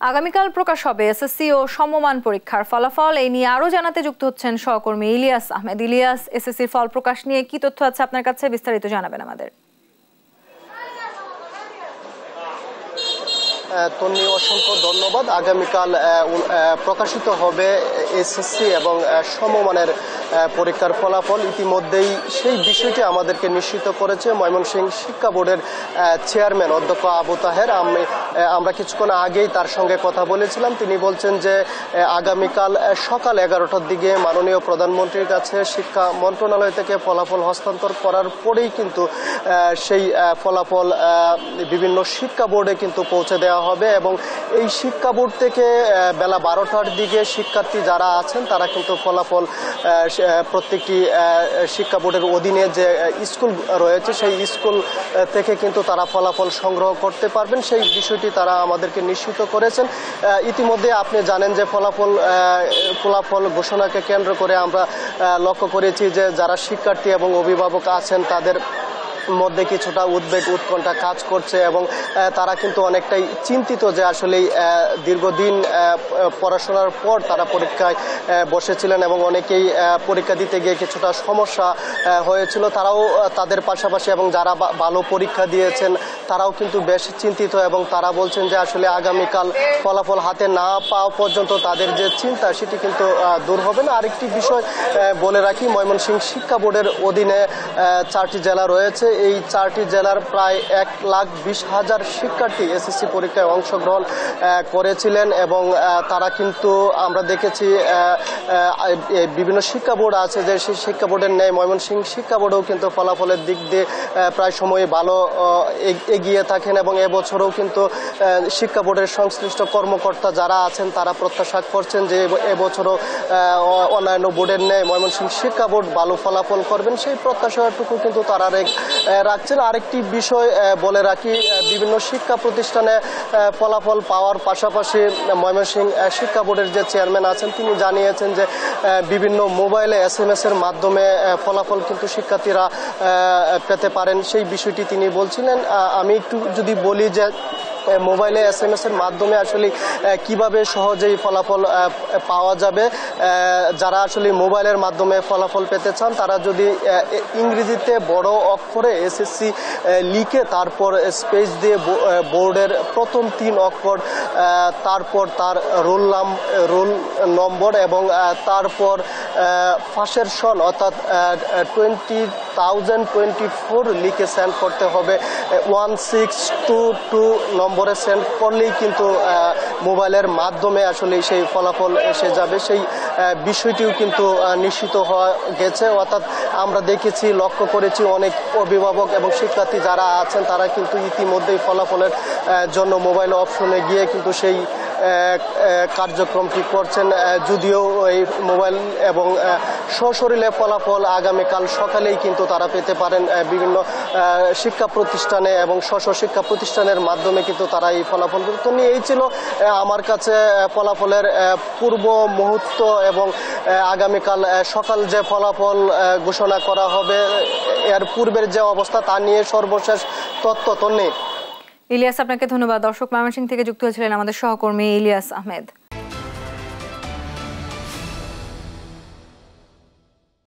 আগামীকাল প্রকাশ হবে এসএসসি ও সমমান পরীক্ষার ফলাফল। এই নিয়ে আরো জানাতে যুক্ত হচ্ছেন সহকর্মী ইলিয়াস আহমেদ। ইলিয়াস, এসএসসির ফল প্রকাশ নিয়ে কি তথ্য আছে আপনার কাছে, বিস্তারিত জানাবেন আমাদের। তন্নি, অসংখ্য ধন্যবাদ। আগামীকাল প্রকাশিত হবে এসএসসি এবং সমমানের পরীক্ষার ফলাফল। ইতিমধ্যেই সেই বিষয়টি আমাদেরকে নিশ্চিত করেছে ময়মনসিংহ শিক্ষা বোর্ডের চেয়ারম্যান অধ্যক্ষ আবু তাহের। আমরা কিছুক্ষণ আগেই তার সঙ্গে কথা বলেছিলাম। তিনি বলছেন যে আগামীকাল সকাল 11টার দিকে মাননীয় প্রধানমন্ত্রীর কাছে শিক্ষা মন্ত্রণালয় থেকে ফলাফল হস্তান্তর করার পরেই কিন্তু সেই ফলাফল বিভিন্ন শিক্ষা বোর্ডে কিন্তু পৌঁছে দেওয়া হবে এবং এই শিক্ষা বোর্ড থেকে বেলা 12টার দিকে শিক্ষার্থী যারা আছেন তারা কিন্তু ফলাফল প্রত্যেকটি শিক্ষা বোর্ডের অধীনে যে স্কুল রয়েছে সেই স্কুল থেকে কিন্তু তারা ফলাফল সংগ্রহ করতে পারবেন, সেই বিষয়টি তারা আমাদেরকে নিশ্চিত করেছেন। ইতিমধ্যে আপনি জানেন যে ফলাফল ঘোষণাকে কেন্দ্র করে আমরা লক্ষ্য করেছি যে যারা শিক্ষার্থী এবং অভিভাবক আছেন তাদের মধ্যে কিছুটা উদ্বেগ উৎকণ্ঠা কাজ করছে এবং তারা কিন্তু অনেকটাই চিন্তিত যে আসলে দীর্ঘদিন পড়াশোনার পর তারা পরীক্ষায় বসেছিলেন এবং অনেকেই পরীক্ষা দিতে গিয়ে কিছুটা সমস্যা হয়েছিল। তারাও তাদের পাশাপাশি এবং যারা ভালো পরীক্ষা দিয়েছেন তারাও কিন্তু বেশ চিন্তিত এবং তারা বলছেন যে আসলে আগামীকাল ফলাফল হাতে না পাওয়া পর্যন্ত তাদের যে চিন্তা সেটি কিন্তু দূর হবে না। আরেকটি বিষয় বলে রাখি, ময়মনসিংহ শিক্ষা বোর্ডের অধীনে 4টি জেলা রয়েছে। এই 4টি জেলার প্রায় 1,20,000 শিক্ষার্থী এসএসসি পরীক্ষায় অংশগ্রহণ করেছিলেন এবং তারা কিন্তু আমরা দেখেছি বিভিন্ন শিক্ষা বোর্ড আছে যে সেই শিক্ষা বোর্ডের ন্যায় ময়মনসিংহ শিক্ষা বোর্ডেও কিন্তু ফলাফলের দিক দিয়ে প্রায় সময় ভালো এগিয়ে থাকেন এবং এবছরও কিন্তু শিক্ষা বোর্ডের সংশ্লিষ্ট কর্মকর্তা যারা আছেন তারা প্রত্যাশা করছেন যে এবছরও অন্যান্য বোর্ডের ন্যায় ময়মনসিংহ শিক্ষা বোর্ড ভালো ফলাফল করবেন, সেই প্রত্যাশাটুকু কিন্তু তারা রাখছেন। আরেকটি বিষয় বলে রাখি, বিভিন্ন শিক্ষা প্রতিষ্ঠানে ফলাফল পাওয়ার পাশাপাশি ময়মনসিংহ শিক্ষা বোর্ডের যে চেয়ারম্যান আছেন তিনি জানিয়েছেন যে বিভিন্ন মোবাইলে SMS এর মাধ্যমে ফলাফল কিন্তু শিক্ষার্থীরা পেতে পারেন, সেই বিষয়টি তিনি বলছিলেন। আমি একটু যদি বলি যে মোবাইলে SMS এর মাধ্যমে আসলে কিভাবে সহজেই ফলাফল পাওয়া যাবে, যারা আসলে মোবাইলের মাধ্যমে ফলাফল পেতে চান তারা যদি ইংরেজিতে বড় অক্ষরে এসএসসি লিখে তারপর স্পেস দিয়ে বোর্ডের প্রথম 3 অক্ষর, তারপর তার রোল নম্বর এবং তারপর ফাঁসের সন অর্থাৎ 20,024 লিখে সেন্ড করতে হবে। 1622 নম্বরে সেন্ড করলেই কিন্তু মোবাইলের মাধ্যমে আসলে সেই ফলাফল এসে যাবে, সেই বিষয়টিও কিন্তু নিশ্চিত হওয়া গেছে। অর্থাৎ আমরা দেখেছি, লক্ষ্য করেছি অনেক অভিভাবক এবং শিক্ষার্থী যারা আছেন তারা কিন্তু ইতিমধ্যেই ফলাফলের জন্য মোবাইল অপশনে গিয়ে কিন্তু সেই কার্যক্রমটি করছেন। যদিও এই মোবাইল এবং সশরীরে ফলাফল আগামীকাল সকালেই কিন্তু তারা পেতে পারেন বিভিন্ন শিক্ষা প্রতিষ্ঠানে এবং শিক্ষা প্রতিষ্ঠানের মাধ্যমে কিন্তু তারা এই ফলাফল নিয়ে। এই ছিল আমার কাছে ফলাফলের পূর্ব মুহূর্ত এবং আগামীকাল সকাল যে ফলাফল ঘোষণা করা হবে এর পূর্বের যে অবস্থা তা নিয়ে সর্বশেষ তথ্য। তন্নি। ইলিয়াস, আপনাকে ধন্যবাদ। দর্শক, ময়মনসিংহ থেকে যুক্ত হয়েছিলেন আমাদের সহকর্মী ইলিয়াস আহমেদ।